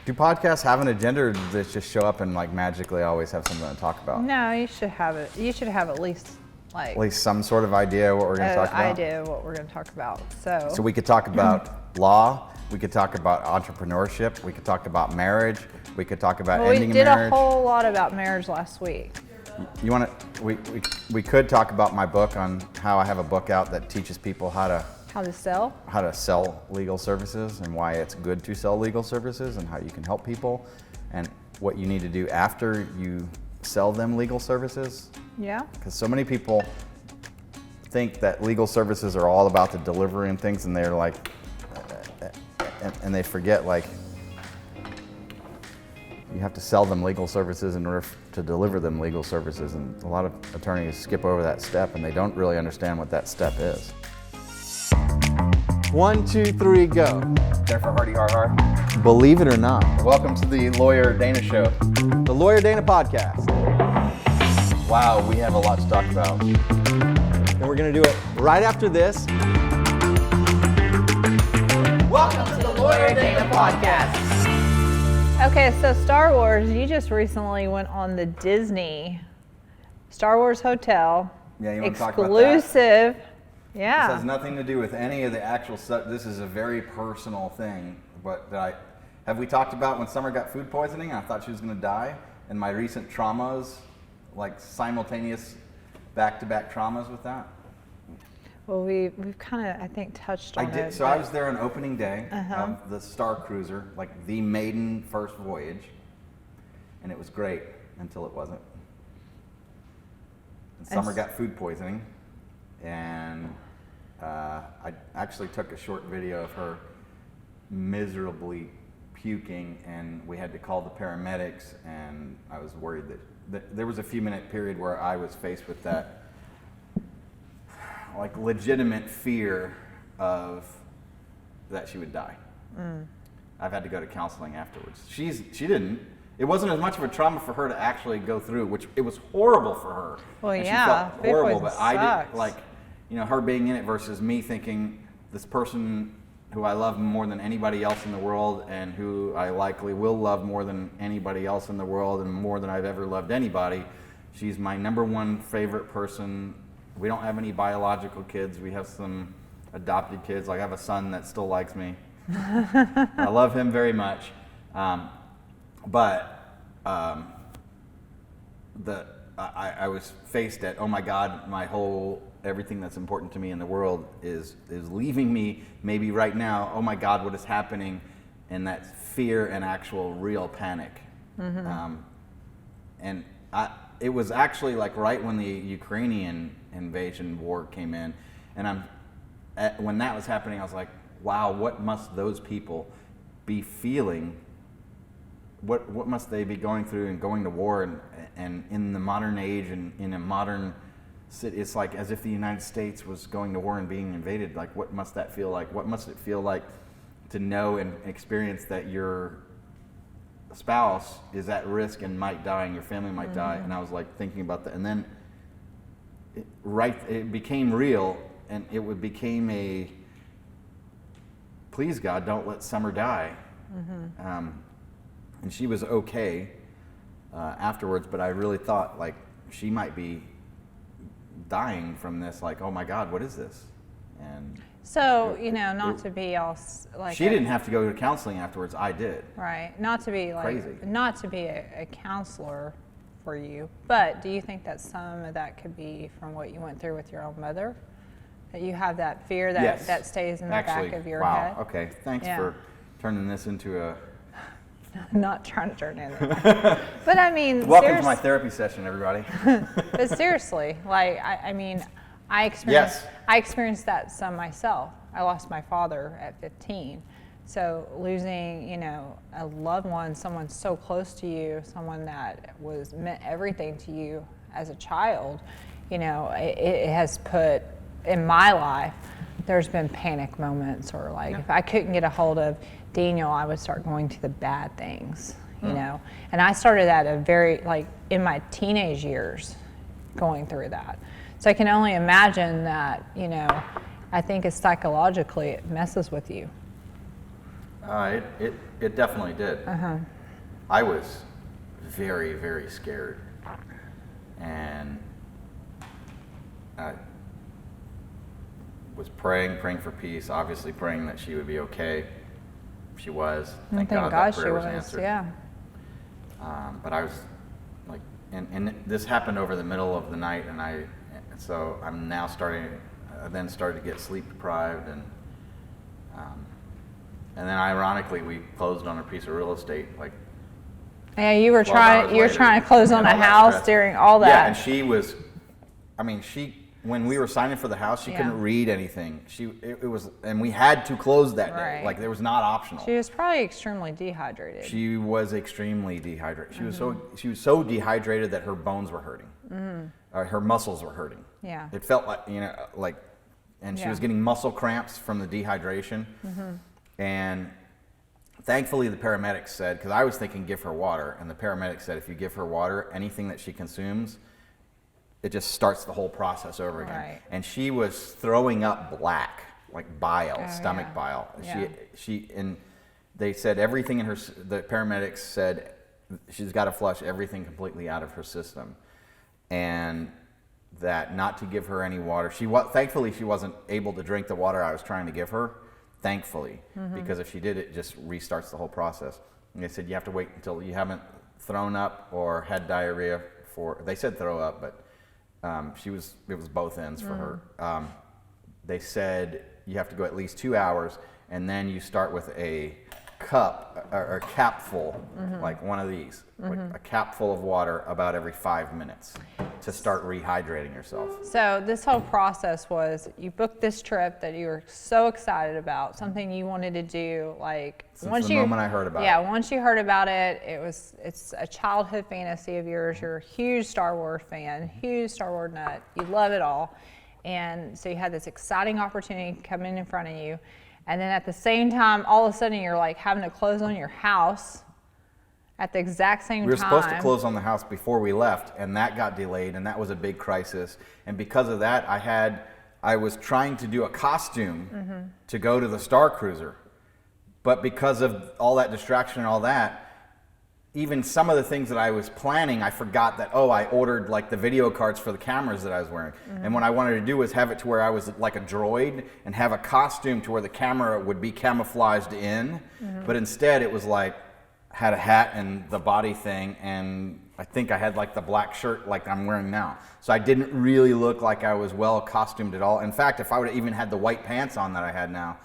Do podcasts have an agenda, or does it just show up and like magically always have something to talk about? No, you should have it. You should have at least some sort of idea what we're going to talk about. Idea of what we're going to talk about. So we could talk about law. We could talk about entrepreneurship. We could talk about marriage. We could talk about ending a marriage. We did a whole lot about marriage last week. You want to? We could talk about my book on how I have a book out that teaches people how to sell legal services and why it's good to sell legal services and how you can help people and what you need to do after you sell them legal services. Yeah. Because so many people think that legal services are all about the delivery and things, and they're like, and they forget like you have to sell them legal services in order to deliver them legal services, and a lot of attorneys skip over that step and they don't really understand what that step is. 1, 2, 3, go. Jennifer Hardy, har. Believe it or not. Welcome to the Lawyer Dana Show. The Lawyer Dana Podcast. Wow, we have a lot to talk about. And we're going to do it right after this. Welcome to the Lawyer Dana Podcast. Okay, so Star Wars, you just recently went on the Disney Star Wars Hotel. Yeah, you want to talk about that? Exclusive. Yeah. This has nothing to do with any of the actual stuff. This is a very personal thing. But have we talked about when Summer got food poisoning? I thought she was going to die, and my recent traumas, like simultaneous back-to-back traumas with that. Well, we've kind of, I think, touched on it. I did. So I was there on opening day of the Star Cruiser, like the maiden first voyage, and it was great until it wasn't. And Summer got food poisoning, and I actually took a short video of her miserably puking, and we had to call the paramedics, and I was worried that there was a few minute period where I was faced with that like legitimate fear of that she would die. I've had to go to counseling afterwards. She didn't. It wasn't as much of a trauma for her to actually go through, which it was horrible for her. Well, and yeah, she felt horrible, but sucks. I didn't like, her being in it versus me thinking this person who I love more than anybody else in the world and who I likely will love more than anybody else in the world and more than I've ever loved anybody. She's my number one favorite person. We don't have any biological kids. We have some adopted kids. Like I have a son that still likes me. I love him very much. I was faced at, oh my God, everything that's important to me in the world is leaving me maybe right now. Oh my God, what is happening? And that's fear and actual real panic. It was actually like right when the Ukrainian invasion war came in, and when that was happening, I was like, wow, what must those people be feeling? What must they be going through and going to war and in the modern age and in a modern city? It's like as if the United States was going to war and being invaded. Like, what must that feel like? What must it feel like to know and experience that your spouse is at risk and might die and your family might die? And I was like thinking about that, and then it became real, and it became a, please God, don't let Summer die. And she was okay afterwards, but I really thought like she might be dying from this, like, oh my God, what is this? And so, not to be all like she didn't have to go to counseling afterwards. I did. Right. Not to be like crazy. Not to be a counselor for you, but do you think that some of that could be from what you went through with your own mother? That you have that fear that stays in the back of your head? Wow. Okay. Thanks for turning this into a. Not trying to turn it into. But I mean, welcome to my therapy session, everybody. But seriously, like I experienced that some myself. I lost my father at 15. So losing, a loved one, someone so close to you, someone that meant everything to you as a child, it has put, in my life, there's been panic moments, or like if I couldn't get a hold of Daniel, I would start going to the bad things, and I started at in my teenage years going through that. So I can only imagine that, I think it's psychologically, it messes with you. It definitely did. I was very, very scared, and I was praying for peace. Obviously, praying that she would be okay. She was. Thank God that she prayer was was. answered. Yeah. But I was like, and this happened over the middle of the night, and so I'm now I then started to get sleep deprived, and then ironically we closed on a piece of real estate like. Yeah, you were 12 hours trying later, to close on a all that house stress. during all that. Yeah, and she was, when we were signing for the house, she Yeah. couldn't read anything. It was, and we had to close that day. Right. Like, there was not optional. She was probably extremely dehydrated. She was extremely dehydrated. She was so dehydrated that her bones were hurting. Her muscles were hurting. Yeah. It felt like, and she Yeah. was getting muscle cramps from the dehydration. And thankfully the paramedics said, because I was thinking give her water, and the paramedics said if you give her water, anything that she consumes, it just starts the whole process over again. Right. And she was throwing up black, like bile, stomach yeah. bile. Yeah. And they said everything in her, the paramedics said she's got to flush everything completely out of her system. And that not to give her any water. Thankfully she wasn't able to drink the water I was trying to give her. Thankfully, because if she did, it just restarts the whole process. And they said you have to wait until you haven't thrown up or had diarrhea they said throw up, but it was both ends for her. They said you have to go at least 2 hours, and then you start with a cup or a cap full, like one of these, like a cap full of water about every 5 minutes to start rehydrating yourself. So this whole process was you booked this trip that you were so excited about, something you wanted to do, like Since the moment I heard about it. Yeah, once you heard about it, it's a childhood fantasy of yours. You're a huge Star Wars fan, huge Star Wars nut. You love it all. And so you had this exciting opportunity coming in front of you. And then at the same time, all of a sudden you're like having to close on your house at the exact same time. We were supposed to close on the house before we left, and that got delayed, and that was a big crisis. And because of that, I was trying to do a costume to go to the Star Cruiser. But because of all that distraction and all that, even some of the things that I was planning, I forgot that, I ordered like the video cards for the cameras that I was wearing. And what I wanted to do was have it to where I was like a droid and have a costume to where the camera would be camouflaged in. But instead it was like, had a hat and the body thing, and I think I had like the black shirt like I'm wearing now. So I didn't really look like I was well costumed at all. In fact, if I would have even had the white pants on that I had now,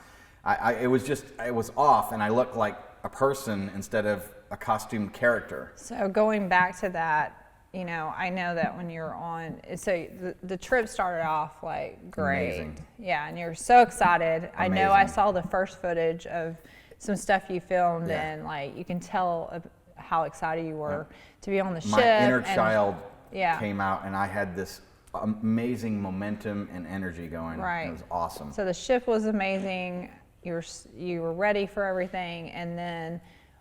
it was off, and I looked like a person instead of a costumed character. So going back to that, I know that when you're on, so the trip started off like great. Amazing. Yeah, and you're so excited. Amazing. I know I saw the first footage of some stuff you filmed, Yeah. and like you can tell how excited you were to be on the ship. My inner and- child Yeah. came out, and I had this amazing momentum and energy going. Right. It was awesome. So the ship was amazing. You were ready for everything, and then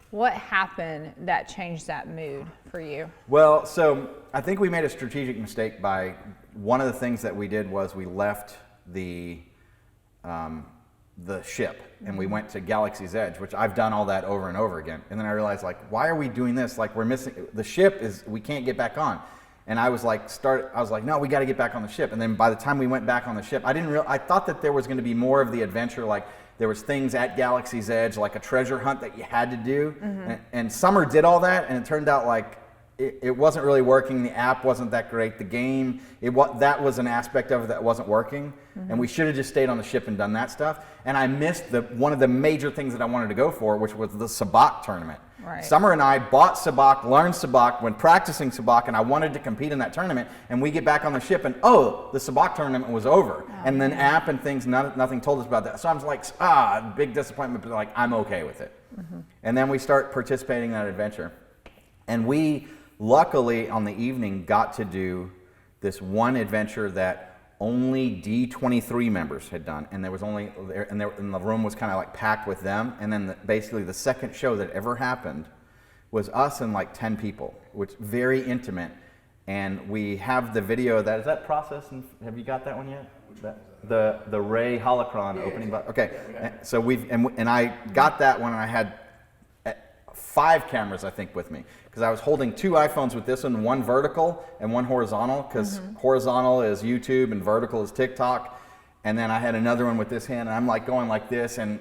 what happened that changed that mood for you? Well, so I think we made a strategic mistake by one of the things that we did was we left the ship and we went to Galaxy's Edge, which I've done all that over and over again. And then I realized, like, why are we doing this? Like, we're missing the ship we can't get back on. And I was like, no, we got to get back on the ship. And then by the time we went back on the ship, I thought that there was going to be more of the adventure, like there was things at Galaxy's Edge, like a treasure hunt that you had to do. And Summer did all that, and it turned out like it wasn't really working. The app wasn't that great. The game, that was an aspect of it that wasn't working. And we should have just stayed on the ship and done that stuff. And I missed one of the major things that I wanted to go for, which was the sabacc tournament. Right. Summer and I bought sabacc, learned sabacc, when practicing sabacc, and I wanted to compete in that tournament. And we get back on the ship, and the sabacc tournament was over. And then app and things, nothing told us about that. So I was like, big disappointment, but like I'm okay with it. And then we start participating in that adventure, and we luckily on the evening got to do this one adventure that only D23 members had done, and there was only and the room was kind of like packed with them. And then basically the second show that ever happened was us and like 10 people, which very intimate. And we have the video of that. Is that processed? And have you got that one yet? the Ray Holocron opening button. Okay, so and I got that when I had 5 cameras, I think, with me, because I was holding 2 iPhones with this one vertical and one horizontal, because horizontal is YouTube and vertical is TikTok. And then I had another one with this hand, and I'm like going like this and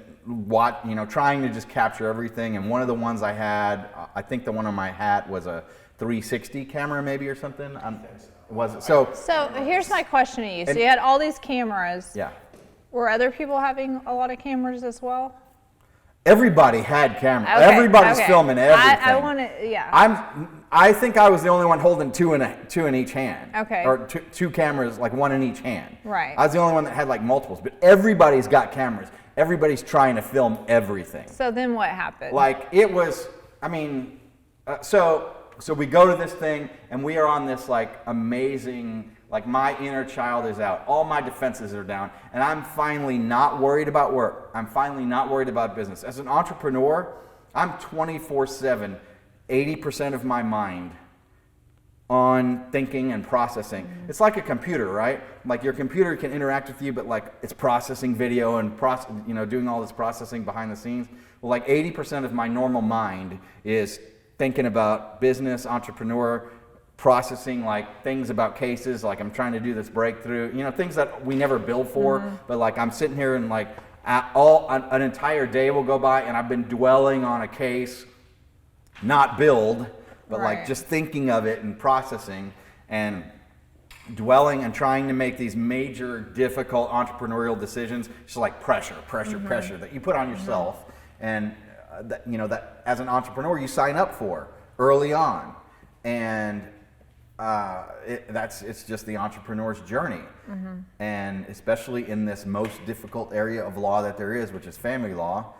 trying to just capture everything. And one of the ones I had, I think the one on my hat was a 360 camera maybe or something. Was it? So here's my question to you. So you had all these cameras. Yeah. Were other people having a lot of cameras as well? Everybody had cameras. Okay, Everybody's filming everything. I want to, yeah. I think I was the only one holding two in each hand. Okay. Or two cameras, like one in each hand. Right. I was the only one that had like multiples, but everybody's got cameras. Everybody's trying to film everything. So then what happened? Like it was, so we go to this thing and we are on this like amazing, like my inner child is out. All my defenses are down. And I'm finally not worried about work. I'm finally not worried about business. As an entrepreneur, I'm 24/7, 80% of my mind on thinking and processing. Mm-hmm. It's like a computer, right? Like your computer can interact with you, but like it's processing video and doing all this processing behind the scenes. Well, like 80% of my normal mind is thinking about business, entrepreneur, processing like things about cases, like I'm trying to do this breakthrough, things that we never build for, but like I'm sitting here and like an entire day will go by and I've been dwelling on a case, not build, but like just thinking of it and processing and dwelling and trying to make these major difficult entrepreneurial decisions, just like pressure that you put on yourself and that as an entrepreneur you sign up for early on. And it's just the entrepreneur's journey, and especially in this most difficult area of law that there is, which is family law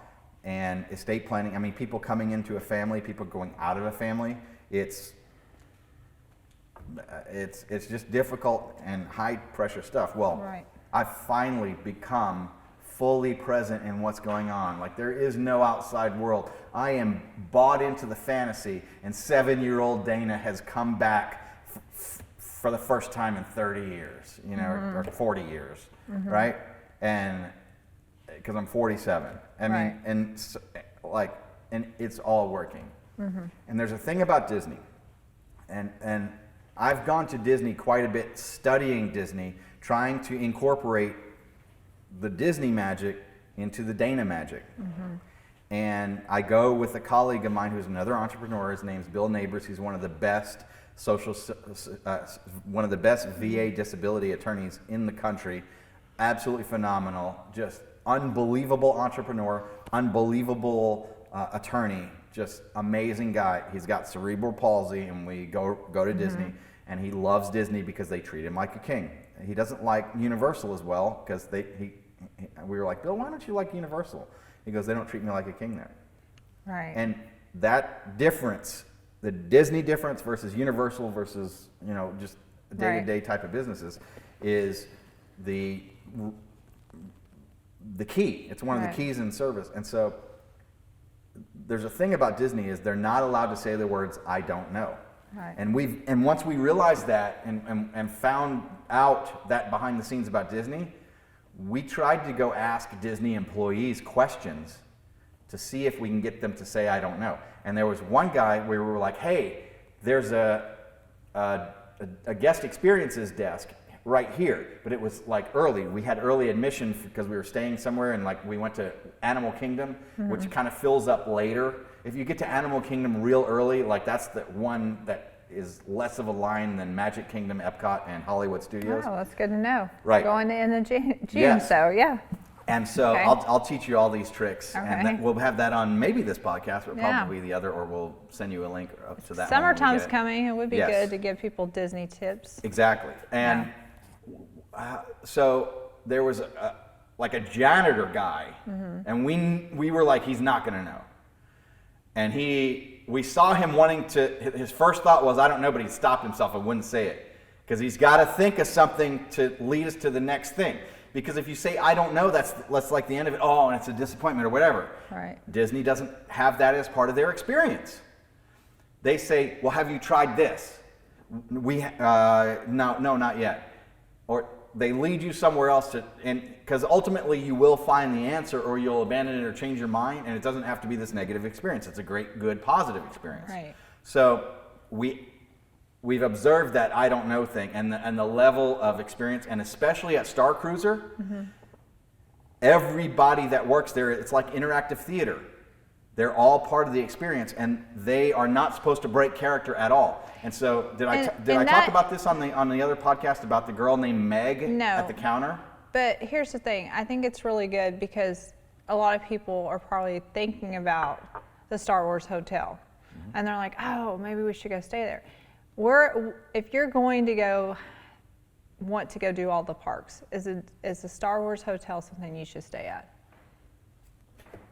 and estate planning. I mean, people coming into a family, people going out of a family. It's just difficult and high pressure stuff. Well, I've finally become fully present in what's going on. Like there is no outside world. I am bought into the fantasy, and 7-year-old Dana has come back for the first time in 30 years, or 40 years, right? And because I'm 47, and it's all working. And there's a thing about Disney, and I've gone to Disney quite a bit, studying Disney, trying to incorporate the Disney magic into the Dana magic. And I go with a colleague of mine who's another entrepreneur. His name's Bill Neighbors. He's one of the best VA disability attorneys in the country. Absolutely phenomenal, just unbelievable entrepreneur, unbelievable attorney, just amazing guy. He's got cerebral palsy, and we go to Disney, and he loves Disney because they treat him like a king. He doesn't like Universal as well because we were like, Bill, why don't you like Universal? He goes, they don't treat me like a king there. Right. And that difference, the Disney difference versus Universal versus just day-to-day type of businesses, is the key. It's one of the keys in service. And so there's a thing about Disney is they're not allowed to say the words "I don't know." Right. And once we realized that and found out that behind the scenes about Disney, we tried to go ask Disney employees questions to see if we can get them to say "I don't know." And there was one guy where we were like, "Hey, there's a guest experiences desk right here," but it was like early. We had early admission because we were staying somewhere, and like we went to Animal Kingdom, which kind of fills up later. If you get to Animal Kingdom real early, like that's the one that is less of a line than Magic Kingdom, Epcot, and Hollywood Studios. Oh, that's good to know. Right. Going in the June, Yes. so yeah. And so I'll teach you all these tricks, and we'll have that on maybe this podcast, but probably the other, or we'll send you a link up to that. Summertime's coming. It would be good to give people Disney tips. Exactly. And so there was a janitor guy, and we were like, he's not going to know. And we saw him wanting to, his first thought was, I don't know, but he stopped himself and wouldn't say it. Because he's got to think of something to lead us to the next thing. Because if you say, I don't know, that's like the end of it. Oh, and it's a disappointment or whatever. Right. Disney doesn't have that as part of their experience. They say, well, have you tried this? No, not yet. Or they lead you somewhere else and because ultimately you will find the answer, or you'll abandon it or change your mind, and it doesn't have to be this negative experience. It's a great, good, positive experience. Right. So we've observed that I don't know thing and the level of experience, and especially at Star Cruiser, everybody that works there, it's like interactive theater. They're all part of the experience, and they are not supposed to break character at all. And so, did I talk about this on the other podcast about the girl named Meg at the counter? But here's the thing. I think it's really good because a lot of people are probably thinking about the Star Wars hotel, and they're like, "Oh, maybe we should go stay there." If you're going to want to go do all the parks, is the Star Wars hotel something you should stay at?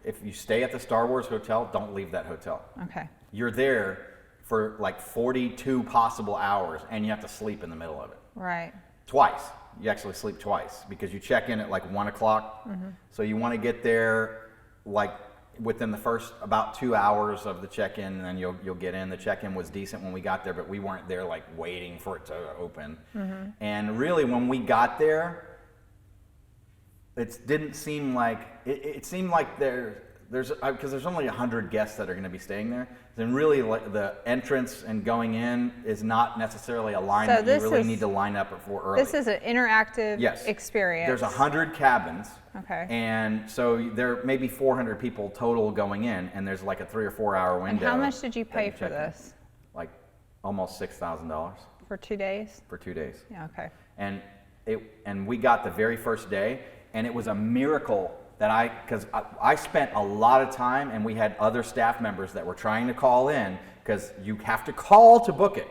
If you stay at the Star Wars hotel, don't leave that hotel. Okay. You're there for like 42 possible hours, and you have to sleep in the middle of it. Right. Twice. You actually sleep twice because you check in at like 1 o'clock. So you want to get there like within the first about 2 hours of the check-in, and then you'll get in. The check-in was decent when we got there, but we weren't there like waiting for it to open. And really, when we got there, it didn't seem like it seemed like there's because there's only 100 guests that are going to be staying there. Then really, the entrance and going in is not necessarily a line that you really need to line up for early. This is an interactive experience. There's 100 cabins. Okay. And so there may be 400 people total going in, and there's like a 3 or 4 hour window. And how much did you pay for this? Like almost $6,000 for 2 days. For 2 days. Yeah. Okay. And we got the very first day, and it was a miracle that because I spent a lot of time, and we had other staff members that were trying to call in, because you have to call to book it.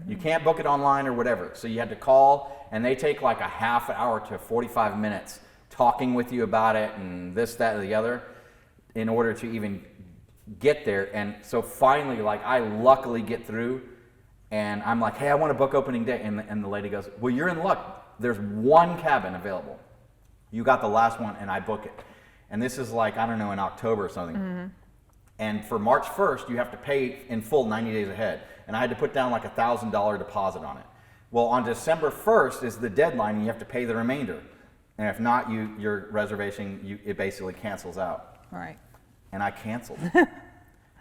You can't book it online or whatever. So you had to call, and they take like a half hour to 45 minutes talking with you about it and this, that, or the other in order to even get there. And so finally, like, I luckily get through, and I'm like, hey, I want to book opening day. And the lady goes, well, you're in luck. There's one cabin available. You got the last one, and I book it. And this is like, I don't know, in October or something. And for March 1st, you have to pay in full 90 days ahead. And I had to put down like $1,000 deposit on it. Well, on December 1st is the deadline, and you have to pay the remainder. And if not, your reservation, it basically cancels out. Right. And I canceled.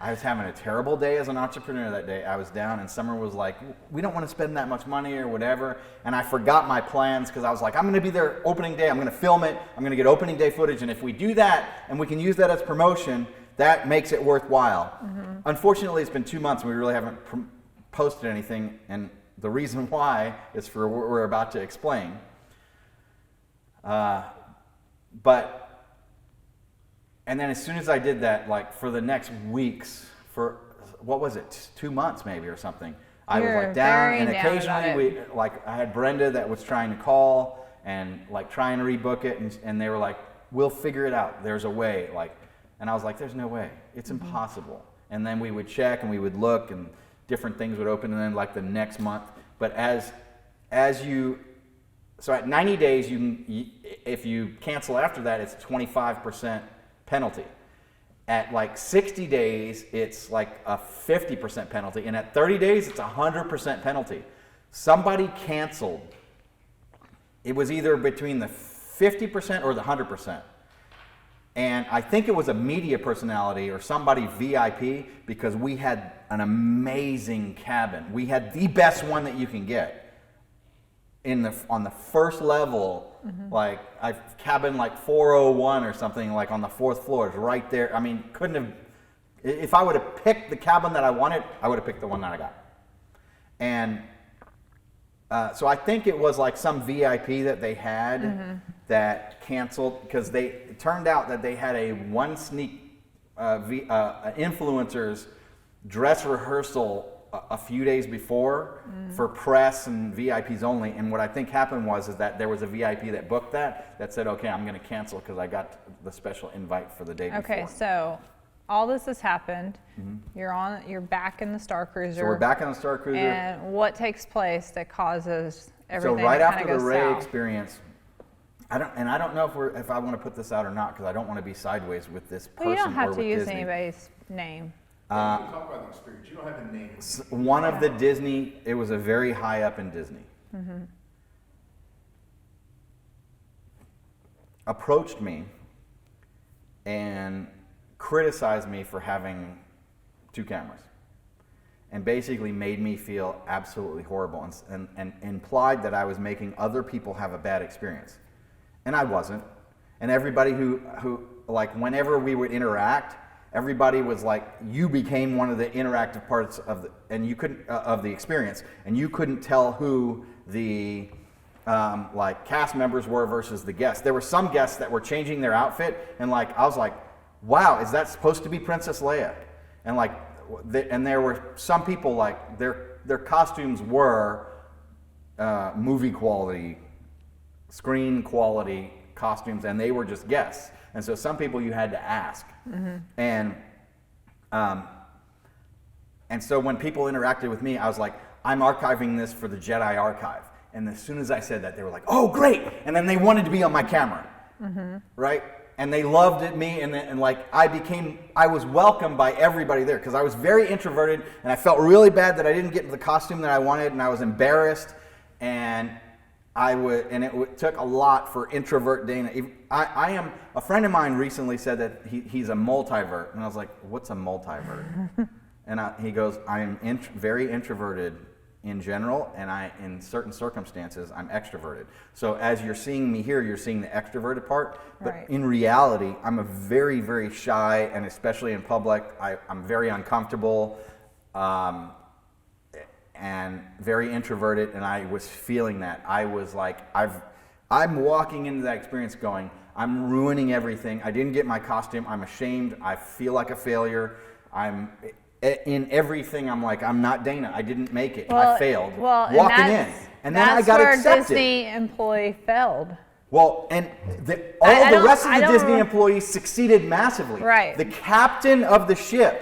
I was having a terrible day as an entrepreneur that day. I was down, and Summer was like, we don't want to spend that much money or whatever. And I forgot my plans because I was like, I'm going to be there opening day. I'm going to film it. I'm going to get opening day footage. And if we do that and we can use that as promotion, that makes it worthwhile. Unfortunately, it's been 2 months and we really haven't posted anything. And the reason why is for what we're about to explain. And then as soon as I did that, like for the next weeks, for what was it, 2 months maybe or something, I was like down, and occasionally I had Brenda that was trying to call and like trying to rebook it, and they were like, we'll figure it out. There's a way, and I was like, there's no way. It's impossible. And then we would check and we would look, and different things would open, and then like the next month. But so at 90 days, if you cancel after that, it's 25% penalty. At like 60 days, it's like a 50% penalty. And at 30 days, it's 100% penalty. Somebody canceled. It was either between the 50% or the 100%. And I think it was a media personality or somebody VIP, because we had an amazing cabin. We had the best one that you can get. On the first level, like I've cabin like 401 or something, like on the 4th floor, is right there. I mean, couldn't have. If I would have picked the cabin that I wanted, I would have picked the one that I got. And so I think it was like some VIP that they had that canceled, because it turned out that they had a one sneak influencers dress rehearsal a few days before for press and VIPs only. And what I think happened is that there was a VIP that booked that said, okay, I'm going to cancel because I got the special invite for the day before. Okay, so all this has happened. You're back in the Star Cruiser. So we're back in the Star Cruiser. And what takes place that causes everything So right to after kind of the go Ray south? experience, I don't know if I want to put this out or not, because I don't want to be sideways with this person. Well, you don't have or to with use Disney. anybody's name. You can talk about the experience. You don't have a name. One of the Disney, it was a very high up in Disney. approached me and criticized me for having 2 cameras, and basically made me feel absolutely horrible, and implied that I was making other people have a bad experience. And I wasn't. And everybody who like, whenever we would interact, everybody was like, you became one of the interactive parts of the experience, and you couldn't tell who the like cast members were versus the guests. There were some guests that were changing their outfit, and like I was like, wow, is that supposed to be Princess Leia? And like, and there were some people like their costumes were movie quality, screen quality costumes, and they were just guests. And so some people you had to ask. And so when people interacted with me, I was like, I'm archiving this for the Jedi Archive. And as soon as I said that, they were like, oh, great. And then they wanted to be on my camera, right? And they loved it, me, and like I was welcomed by everybody there, because I was very introverted, and I felt really bad that I didn't get the costume that I wanted, and I was embarrassed, and it took a lot for introvert Dana. A friend of mine recently said that he's a multivert, and I was like, what's a multivert? And he goes, I am very introverted in general, and in certain circumstances, I'm extroverted. So as you're seeing me here, you're seeing the extroverted part, but Right. in reality, I'm a very, very shy, and especially in public, I'm very uncomfortable, and very introverted, and I was feeling that. I was like, I'm walking into that experience going, I'm ruining everything. I didn't get my costume. I'm ashamed. I feel like a failure. In everything, I'm like, I'm not Dana. I didn't make it. I failed. Well, walking in, and then I got that's where accepted. Disney employee failed. Well, and all the rest of the Disney employees succeeded massively. Right. The captain of the ship,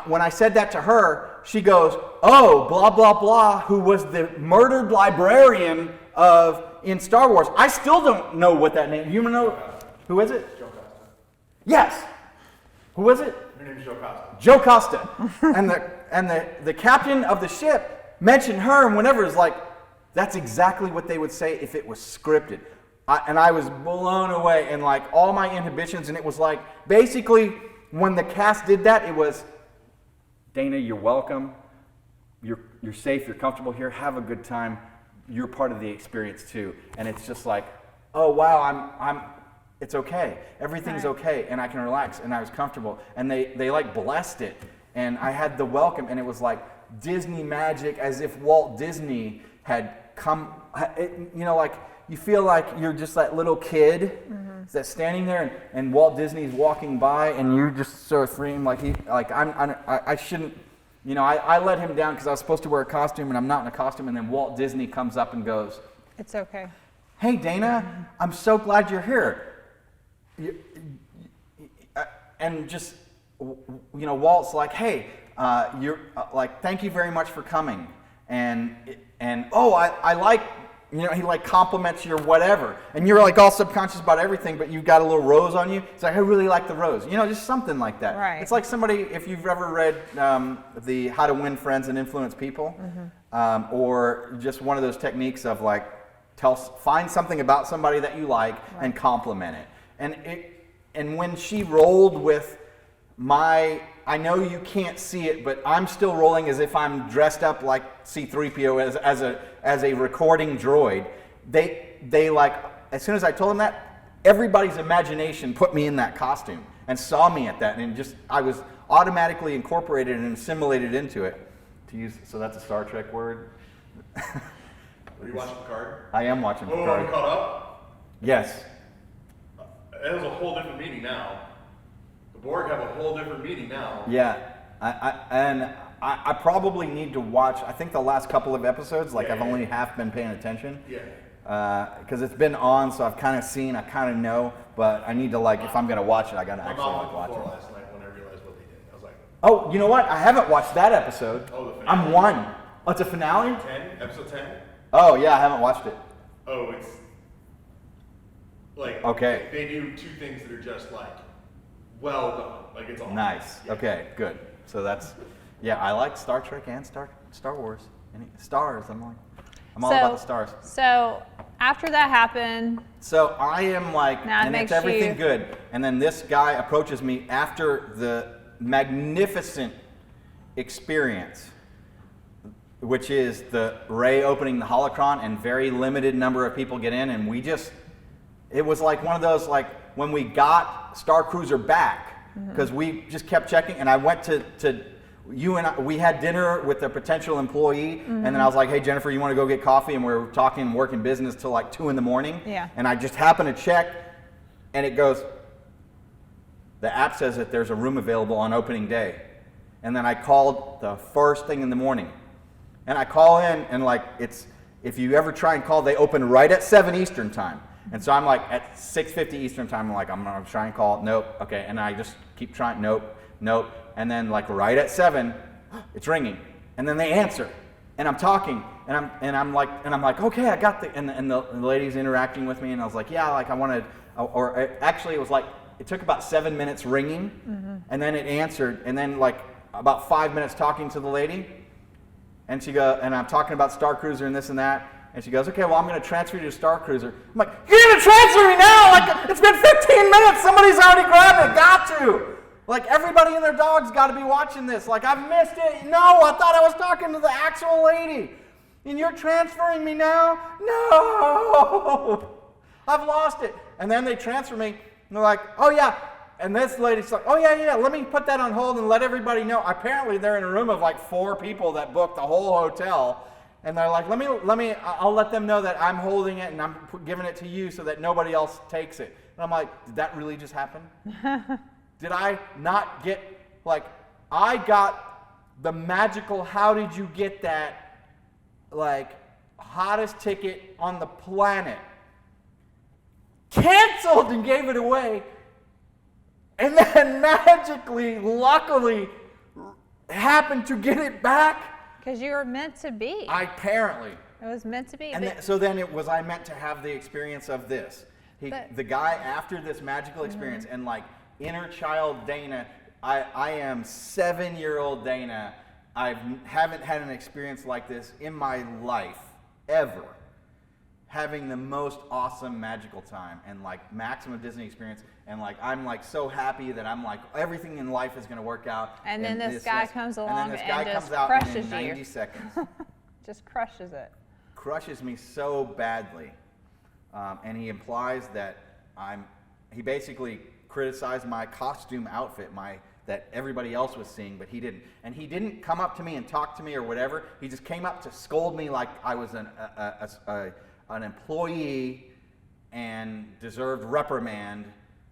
when I said that to her, she goes, oh, blah, blah, blah, who was the murdered librarian in Star Wars. I still don't know what that name, you know, who is it? Joe Costa. Yes. Who is it? Her name's Joe Costa. Joe Costa. and the captain of the ship mentioned her, and whenever it's like, that's exactly what they would say if it was scripted. And I was blown away, and like all my inhibitions, and it was like, basically, when the cast did that, it was, Dana, you're welcome. You're safe. You're comfortable here. Have a good time. You're part of the experience too. And it's just like, oh wow, it's okay. Everything's okay, and I can relax, and I was comfortable. And they like blessed it, and I had the welcome, and it was like Disney magic, as if Walt Disney had come. You know, like you feel like you're just that little kid that's standing there, and Walt Disney's walking by, and you just sort of free him I shouldn't. You know, I let him down because I was supposed to wear a costume, and I'm not in a costume. And then Walt Disney comes up and goes, It's okay. hey, Dana, I'm so glad you're here. And just, you know, Walt's like, hey, you're like, thank you very much for coming. And oh, I like, you know, he like compliments your whatever. And you're like all subconscious about everything, but you've got a little rose on you. It's like, I really like the rose. You know, just something like that. Right. It's like somebody, if you've ever read the How to Win Friends and Influence People, or just one of those techniques of like, find something about somebody that you like and compliment it. And when she rolled with I know you can't see it, but I'm still rolling as if I'm dressed up like C-3PO as a recording droid. They like, as soon as I told them that, everybody's imagination put me in that costume and saw me at that, and just I was automatically incorporated and assimilated into it. So that's a Star Trek word. Are you watching Picard? I am watching Oh, Picard. you caught up? Yes. It has a whole different meaning now. The Borg have a whole different meaning now. Yeah, I probably need to watch. I think the last couple of episodes, like I've only half been paying attention. Yeah. Because it's been on, so I've kind of seen, I kind of know, but I need to like, if I'm gonna watch it, I gotta actually like watch it. Last night when I realized what they did, I was like, Oh, you know what? I haven't watched that episode. Oh, the finale? I'm one. Oh, it's a finale? episode 10. Oh yeah, I haven't watched it. Oh, it's like Okay. They do two things that are just like well done. Like it's all Nice. Yeah. Okay, good. So that's, yeah, I like Star Trek and Star Wars. Stars, I'm all about the stars. So after that happened, So I am like, Now it and it's makes everything you- good. And then this guy approaches me after the magnificent experience, which is the Ray opening the holocron and very limited number of people get in. And it was like one of those, like when we got Star Cruiser back, because we just kept checking. And I went to you and I, we had dinner with a potential employee, and then I was like, hey, Jennifer, you want to go get coffee? And we were talking and working business till like 2 a.m. Yeah. And I just happened to check, and it goes, the app says that there's a room available on opening day. And then I called the first thing in the morning. And I call in, and like, if you ever try and call, they open right at 7 Eastern time. And so I'm like, at 6:50 Eastern time, I'm like, I'm going to try and call. Nope. Okay. And I just keep trying. Nope. Nope. And then like right at 7, it's ringing. And then they answer. And I'm talking. And I'm like, okay, I got and the lady's interacting with me. And I was like, yeah, like I wanted, or actually it was like, it took about 7 minutes ringing. And then it answered. And then like about 5 minutes talking to the lady. And and I'm talking about Star Cruiser and this and that. And she goes, okay, well, I'm going to transfer you to Star Cruiser. I'm like, you're going to transfer me now? Like, it's been 15 minutes. Somebody's already grabbed it. Got to. Like, everybody and their dog's got to be watching this. Like, I've missed it. No, I thought I was talking to the actual lady. And you're transferring me now? No. I've lost it. And then they transfer me. And they're like, oh, yeah. And this lady's like, oh, yeah, let me put that on hold and let everybody know. Apparently, they're in a room of like 4 people that booked the whole hotel. And they're like, I'll let them know that I'm holding it and I'm giving it to you so that nobody else takes it. And I'm like, did that really just happen? Did I not get, like, I got the magical, how did you get that, like, hottest ticket on the planet, canceled and gave it away, and then magically, luckily, happened to get it back? because you were meant to be. Apparently. It was meant to be. And so then I meant to have the experience of this. The guy, after this magical experience, and like inner child Dana, I am 7-year-old Dana. I haven't had an experience like this in my life, ever. Having the most awesome magical time and like maximum Disney experience. And like, I'm like so happy that I'm like, everything in life is going to work out. And then this guy comes along and then this guy just comes out crushes in 90 you. seconds. Just crushes it. Crushes me so badly. And he implies that he basically criticized my costume outfit, that everybody else was seeing, but he didn't. And he didn't come up to me and talk to me or whatever. He just came up to scold me like I was an employee and deserved reprimand,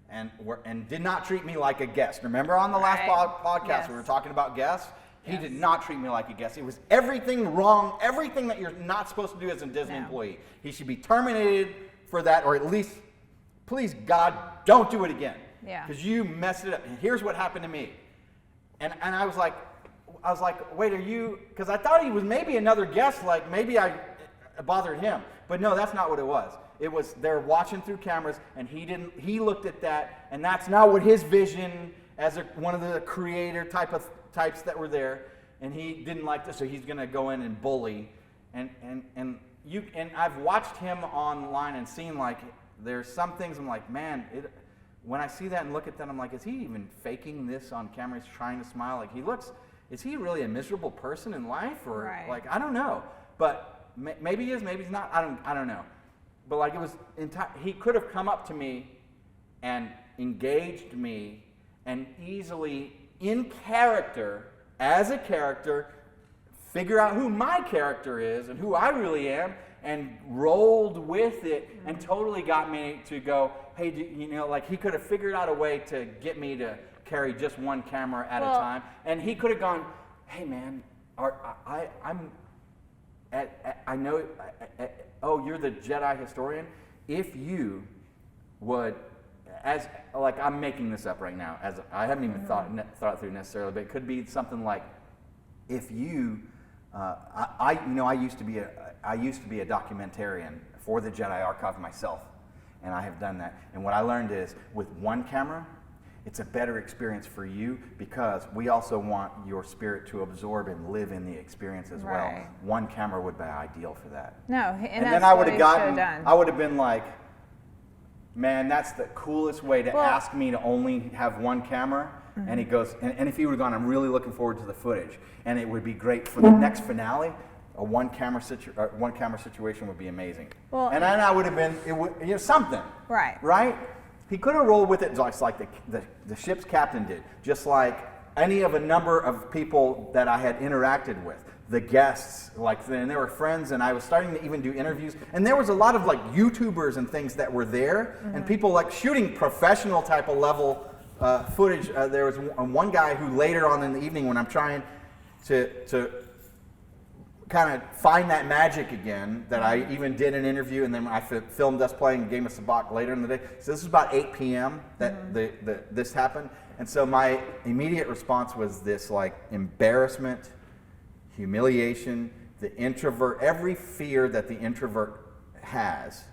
and did not treat me like a guest. Remember on the last podcast we were talking about guests? He did not treat me like a guest. It was everything wrong, everything that you're not supposed to do as a Disney employee. He should be terminated for that, or at least, please God, don't do it again. Yeah. Because you messed it up. And here's what happened to me. And I was like, wait, are you? Because I thought he was maybe another guest. Like maybe I bothered him. But no, that's not what it was. It was they're watching through cameras, and he looked at that, and that's not what his vision as one of the creator types that were there, and he didn't like this, so he's going to go in and bully, and I've watched him online and seen like there's some things I'm like, man, when I see that and look at that, I'm like, is he even faking this on camera? He's trying to smile, like is he really a miserable person in life, or like I don't know, but maybe he is, maybe he's not. I don't know. But like it was he could have come up to me and engaged me and easily in character, as a character, figure out who my character is and who I really am, and rolled with it and totally got me to go, hey, like he could have figured out a way to get me to carry just one camera at a time. And he could have gone, hey man, oh, you're the Jedi historian? If you would, I'm making this up right now, as I haven't even thought through necessarily, but it could be something like, if you, I used to be a documentarian for the Jedi Archive myself, and I have done that. And what I learned is, with one camera, it's a better experience for you because we also want your spirit to absorb and live in the experience as well. Right. One camera would be ideal for that. No, and then that's I what would he have should have gotten, done. I would have been like, man, that's the coolest way to Well- ask me to only have one camera. And he goes, and if he would have gone, I'm really looking forward to the footage. And it would be great for the next finale. A one camera situation would be amazing. Well, and then I would have been, something. Right. Right? He could have rolled with it just like the ship's captain did, just like any of a number of people that I had interacted with, the guests, and they were friends, and I was starting to even do interviews, and there was a lot of YouTubers and things that were there, and people shooting professional type of level footage. There was one guy who later on in the evening, when I'm trying to kind of find that magic again, that I even did an interview, and then I filmed us playing a game of sabacc later in the day. So this was about 8 p.m. that this happened, and so my immediate response was this embarrassment, humiliation, the introvert, every fear that the introvert has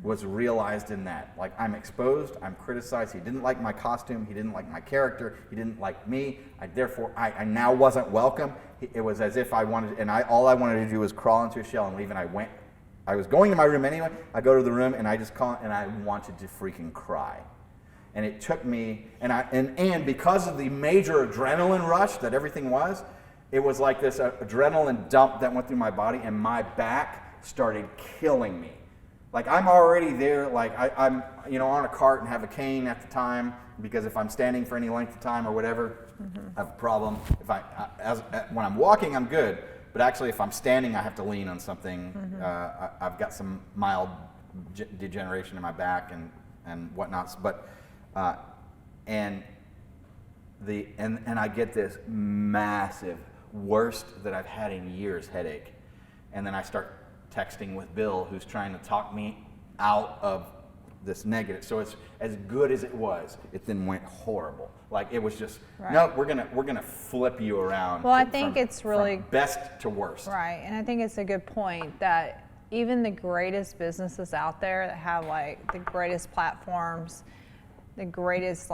was realized in that. I'm exposed, I'm criticized, he didn't like my costume, he didn't like my character, he didn't like me, therefore I now wasn't welcome. It was as if I wanted, and all I wanted to do was crawl into a shell and leave, and I was going to my room anyway. I go to the room and I just call, and I wanted to freaking cry. And it took me, and because of the major adrenaline rush that everything was, it was like this adrenaline dump that went through my body, and my back started killing me. I'm already there, I'm on a cart and have a cane at the time, because if I'm standing for any length of time or whatever, I have a problem. When I'm walking, I'm good, but actually if I'm standing, I have to lean on something. I've got some mild degeneration in my back and whatnot, but and I get this massive, worst that I've had in years headache, and then I start texting with Bill, who's trying to talk me out of this negative. So it's as good as it was, it then went horrible. It was just, right. No, we're gonna flip you around. Well, I think it's really from best to worst. Right, and I think it's a good point that even the greatest businesses out there that have the greatest platforms, the greatest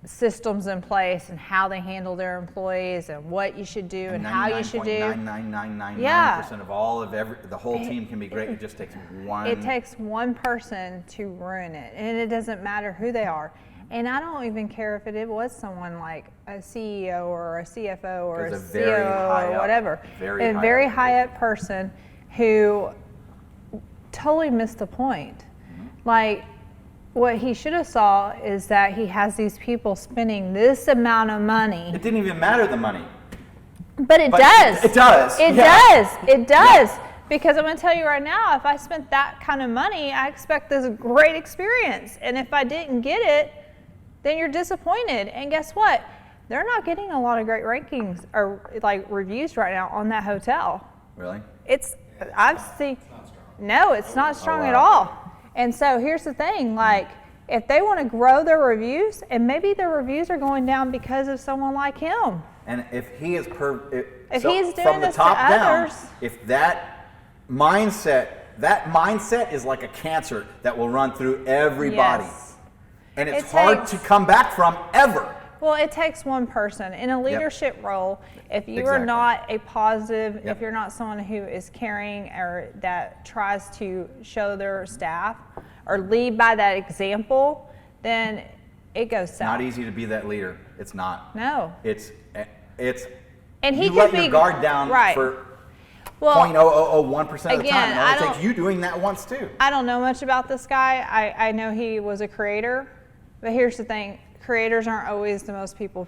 systems in place, and how they handle their employees, and what you should do, and how you should do. 99.9999% of all of the whole team can be great. It just takes one. It takes one person to ruin it, and it doesn't matter who they are. And I don't even care if it was someone like a CEO or a CFO or a COO or whatever. A very high up person who totally missed the point. What he should have saw is that he has these people spending this amount of money. It didn't even matter the money. But it does. It does. It does. It does. Yeah. Because I'm going to tell you right now, if I spent that kind of money, I expect this great experience. And if I didn't get it, then you're disappointed. And guess what? They're not getting a lot of great rankings or reviews right now on that hotel. Really? I've seen. No, it's not strong at all. And so here's the thing, if they want to grow their reviews, and maybe their reviews are going down because of someone like him. And if he is he's doing from the this top to down, others, if that mindset is like a cancer that will run through everybody. Yes. And it's hard to come back from ever. Well, it takes one person in a leadership role. If you are not a positive, if you're not someone who is caring or that tries to show their staff or lead by that example, then it goes south. Not easy to be that leader. It's not. No. It's and he you could let be your guard down for 0.0001% of the time. And it takes you doing that once too. I don't know much about this guy. I know he was a creator, but here's the thing. Creators aren't always the most people,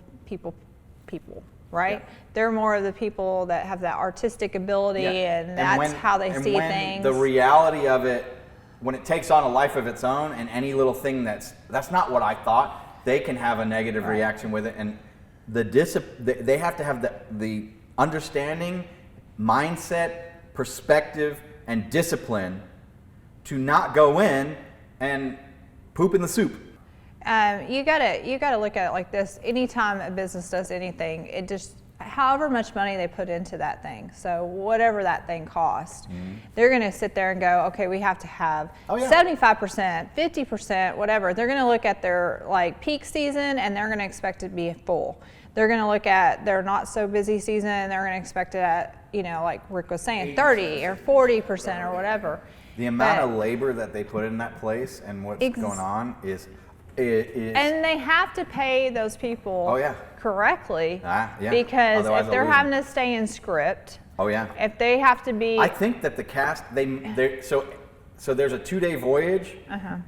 right? Yeah. They're more of the people that have that artistic ability, and that's how they see things. The reality of it, when it takes on a life of its own, and any little thing that's not what I thought, they can have a negative reaction with it, and they have to have the understanding, mindset, perspective, and discipline to not go in and poop in the soup. You gotta look at it like this. Anytime a business does anything, it just however much money they put into that thing. So whatever that thing cost, they're going to sit there and go, okay, we have to have 75%, 50%, whatever. They're going to look at their like peak season and they're going to expect it to be full. They're going to look at their not so busy season and they're going to expect it at, you know, like Rick was saying, 30 or 40% or whatever. The amount of labor that they put in that place and what's going on is. And they have to pay those people correctly because Otherwise if they're having to stay in script, if they have to be. I think that the cast, so there's a 2-day voyage.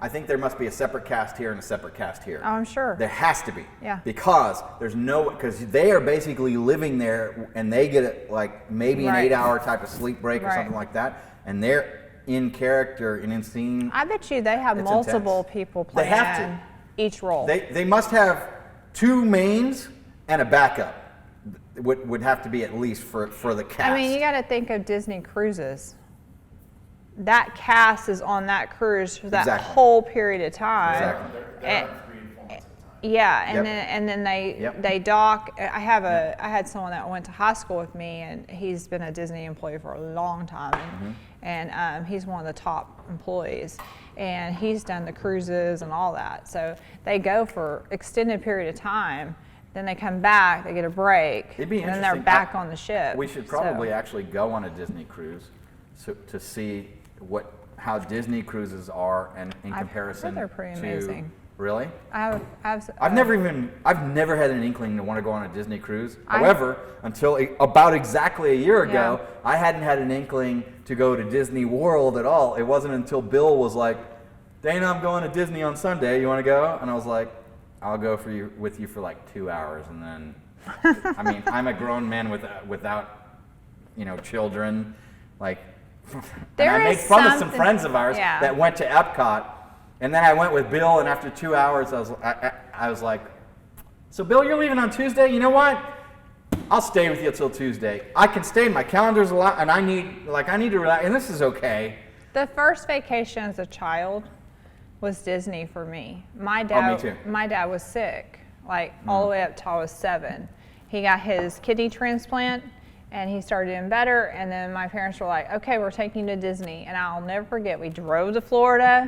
I think there must be a separate cast here and a separate cast here. Oh, I'm sure. There has to be. Yeah. Because because they are basically living there and they get like maybe an 8-hour type of sleep break or something like that. And they're in character and in scene. I bet you they have multiple people playing. They have to. Each role. They must have 2 mains and a backup. Would have to be at least for the cast. I mean, you got to think of Disney cruises. That cast is on that cruise for that whole period of time. Exactly. They're on 3 to 4 months at a time. Yeah, and then they dock. I had someone that went to high school with me, and he's been a Disney employee for a long time, and he's one of the top employees. And he's done the cruises and all that. So they go for extended period of time. Then they come back, they get a break, It'd be and then they're back on the ship. We should probably actually go on a Disney cruise to see how Disney cruises are and in comparison. They're pretty amazing. Really? I've never had an inkling to want to go on a Disney cruise. However, until about exactly a year ago, I hadn't had an inkling to go to Disney World at all. It wasn't until Bill was like, Dana, I'm going to Disney on Sunday. You want to go? And I was like, I'll go with you for like 2 hours. And then, I mean, I'm a grown man without, children. Like, and I make fun of some friends of ours that went to Epcot. And then I went with Bill, and after 2 hours, I was like, so Bill, you're leaving on Tuesday? You know what? I'll stay with you till Tuesday. I can stay. My calendar's a lot, and I need to relax, and this is okay. The first vacation as a child was Disney for me. My dad, me too. My dad was sick, like all the way up till I was 7. He got his kidney transplant, and he started doing better. And then my parents were like, "Okay, we're taking you to Disney." And I'll never forget. We drove to Florida,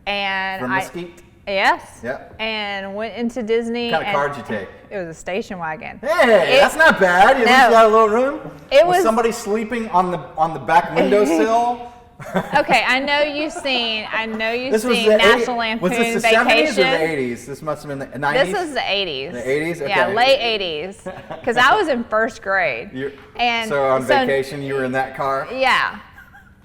and From Mesquite? Yes. Yep. And went into Disney. What kind of car did you take? It was a station wagon. Hey, that's not bad. You at least got a little room. Was somebody sleeping on the back windowsill? Okay, I know you've seen National Lampoon Was this the Vacation. 70s or the 80s? This must have been the 90s. This is the 80s. The 80s? Okay. Yeah, late 80s. Because I was in first grade. So on vacation, you were in that car? Yeah.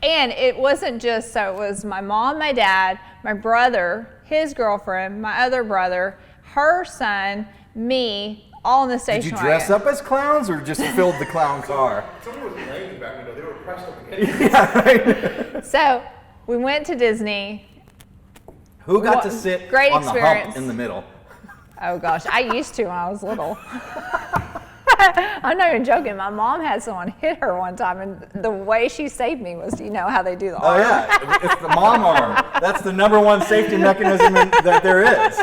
And it wasn't just, so it was my mom, my dad, my brother, his girlfriend, my other brother, her son, me, all in the station wagon. Did you dress up as clowns or just filled the clown car? Somebody was laying in the back window. They were pressed up against Yeah, right. So we went to Disney. Who got to sit Great on the experience. hump in the middle? Oh gosh, I used to when I was little. I'm not even joking. My mom had someone hit her one time, and the way she saved me was, how they do the arm? Oh yeah, it's the mom arm. That's the #1 safety mechanism that there is.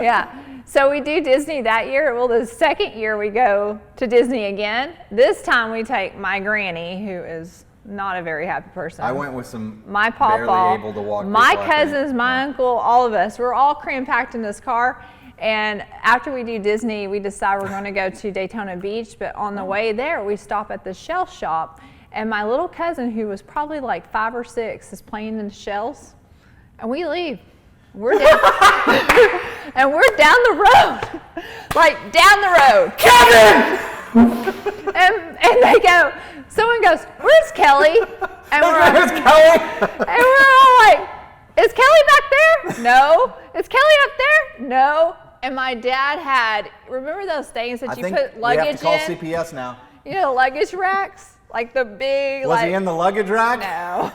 Yeah. So we do Disney that year. Well, the second year we go to Disney again. This time we take my granny, who is not a very happy person. I went with my papa, barely able to walk. My cousins, my uncle, all of us. We're all cram packed in this car. And after we do Disney, we decide we're going to go to Daytona Beach. But on the way there, we stop at the shell shop. And my little cousin, who was probably like 5 or 6, is playing in the shells. And we leave. We're down, and we're down the road, like down the road. Kevin! and they go, someone goes, "Where's Kelly?" And Where's Kelly? And we're all like, "Is Kelly back there?" "No." "Is Kelly up there?" "No." And my dad had, remember those things that you put luggage in? We have to call CPS now. Luggage racks? Like the big, Was he in the luggage rack? No.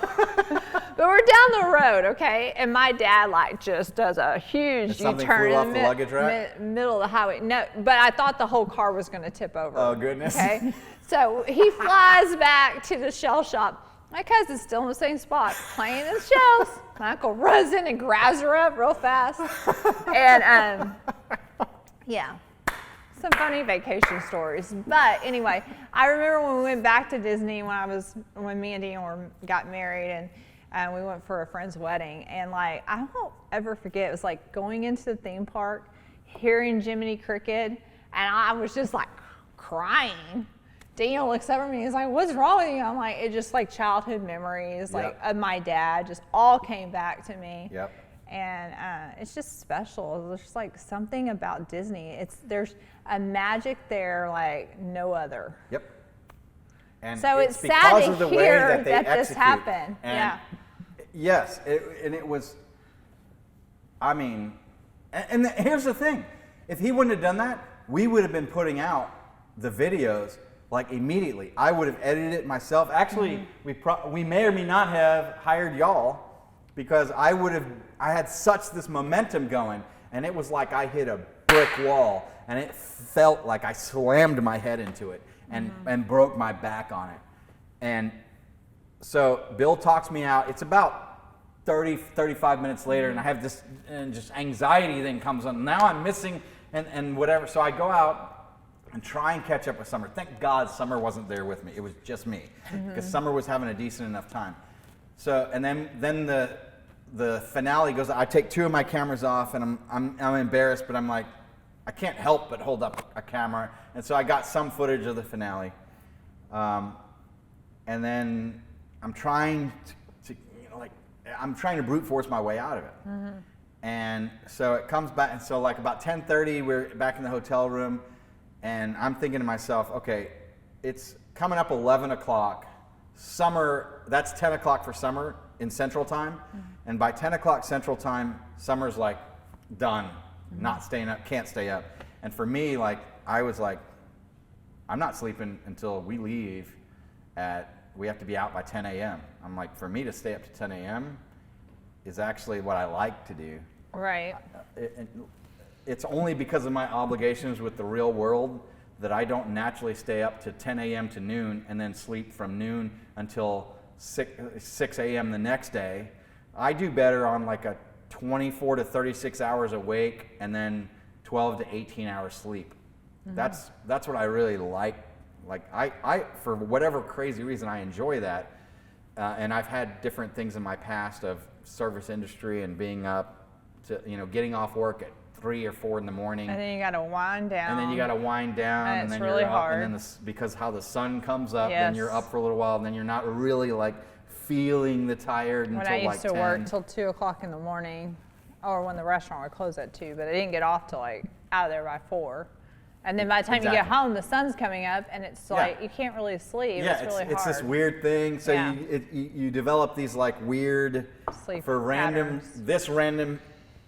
But we're down the road, okay? And my dad just does a huge U-turn in the middle of the highway. No, but I thought the whole car was going to tip over. Oh, goodness. Okay? So he flies back to the shell shop. My cousin's still in the same spot, playing in shells. My uncle runs in and grabs her up real fast. And, yeah. some funny vacation stories. But anyway, I remember when we went back to Disney when me and Dion got married, and we went for a friend's wedding, and like I won't ever forget. It was like going into the theme park, hearing Jiminy Cricket, and I was just like crying. Daniel looks over at me and he's like, "What's wrong with you?" I'm like, it just like childhood memories, like of my dad, just all came back to me. Yep. And it's just special. There's just like something about Disney. There's a magic there like no other. Yep. And so it's sad because to of the hear way that this happened. And yes, and it was. I mean, and here's the thing: if he wouldn't have done that, we would have been putting out the videos like immediately. I would have edited it myself. Actually, we may or may not have hired y'all because I had such this momentum going, and it was like I hit a brick wall, and it felt like I slammed my head into it and broke my back on it. And so Bill talks me out. It's about 35 minutes later, and I have this just anxiety thing comes on. Now I'm missing and whatever. So I go out and try and catch up with Summer. Thank God Summer wasn't there with me. It was just me, because Summer was having a decent enough time. So, and then the finale goes. I take two of my cameras off, and I'm embarrassed, but I'm like, I can't help but hold up a camera. And so I got some footage of the finale, and then I'm trying to I'm trying to brute force my way out of it. And so it comes back, and so like about 10:30, we're back in the hotel room, and I'm thinking to myself, okay, it's coming up 11 o'clock. Summer, that's 10 o'clock for Summer in Central Time. And by 10 o'clock Central Time, Summer's like done, not staying up, can't stay up. And for me, like, I was like, I'm not sleeping until we leave we have to be out by 10 a.m. I'm like, for me to stay up to 10 a.m. is actually what I like to do. Right. It's only because of my obligations with the real world that I don't naturally stay up to 10 a.m. to noon and then sleep from noon until 6 a.m. the next day. I do better on like a 24 to 36 hours awake and then 12 to 18 hours sleep. That's what I really like. Like I for whatever crazy reason, I enjoy that. And I've had different things in my past of service industry and being up to, getting off work at 3 or 4 in the morning. And then you got to wind down. And then you got to wind down. And and it's then really you're up, hard. And then because how the sun comes up, Yes. then you're up for a little while, and then you're not really like feeling the tired until When I used like to 10. work till 2 o'clock in the morning, or when the restaurant would close at 2, but I didn't get off till like out of there by 4. And then by the time you get Exactly. home, the sun's coming up, and it's like you can't really sleep. Yeah, it's really hard. it's this weird thing. So Yeah. you develop these like weird Sleep for random. patterns. This random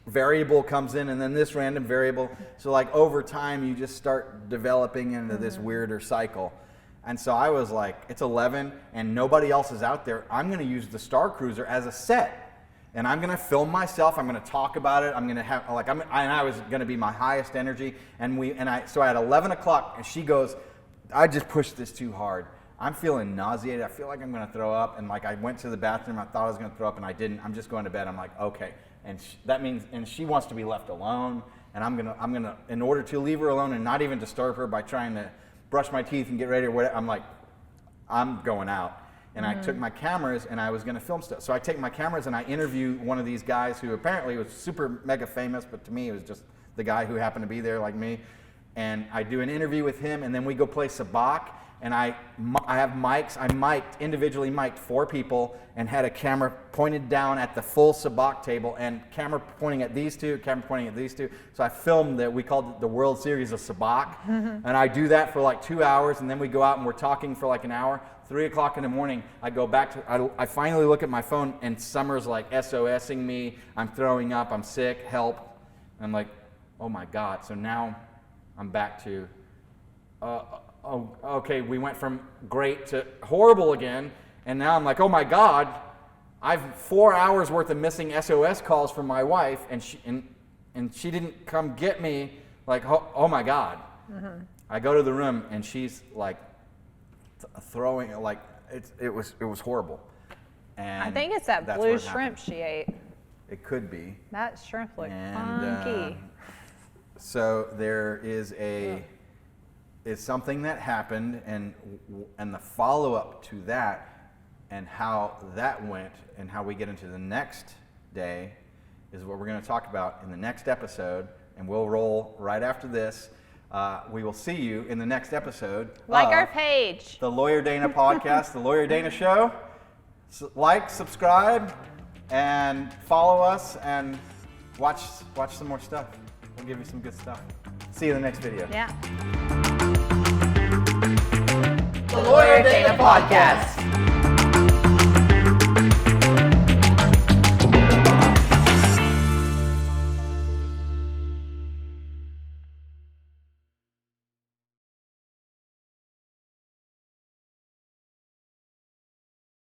variable comes in, and then this random variable. So like over time, you just start developing into this weirder cycle. And so I was like, it's 11, and nobody else is out there. I'm going to use the Star Cruiser as a set. And I'm gonna film myself. I'm gonna talk about it. I'm gonna have and I was gonna be my highest energy. So at 11 o'clock, and she goes, I just pushed this too hard. I'm feeling nauseated. I feel like I'm gonna throw up. And like I went to the bathroom. I thought I was gonna throw up, and I didn't. I'm just going to bed. I'm like, okay. And that means, and she wants to be left alone. And I'm gonna, in order to leave her alone and not even disturb her by trying to brush my teeth and get ready or whatever, I'm like, I'm going out. And I took my cameras, and I was going to film stuff. So I take my cameras, and I interview one of these guys who apparently was super mega famous, but to me it was just the guy who happened to be there like me. And I do an interview with him, and then we go play sabacc. And I have mics. I individually mic'd 4 people and had a camera pointed down at the full sabacc table, and camera pointing at these two, camera pointing at these two. So I filmed that. We called it the World Series of Sabacc. And I do that for like 2 hours, and then we go out and we're talking for like an hour. 3 o'clock in the morning, I go back to, I finally look at my phone, and Summer's like SOSing me. I'm throwing up, I'm sick, help. And I'm like, oh my God. So now I'm back to, okay, we went from great to horrible again. And now I'm like, oh my God, I've 4 hours worth of missing SOS calls from my wife, and she didn't come get me. Like, oh my God. I go to the room, and she's like, throwing like it was horrible. And I think it's that that's blue what shrimp happened. she ate. It could be. That shrimp looked And funky. so there is a is something that happened, and the follow-up to that, and how that went, and how we get into the next day is what we're going to talk about in the next episode, and we'll roll right after this. We will see you in the next episode. Like of our page. The Lawyer Dana podcast, The Lawyer Dana Show. Like, subscribe, and follow us, and watch some more stuff. We'll give you some good stuff. See you in the next video. Yeah. The Lawyer Dana Podcast.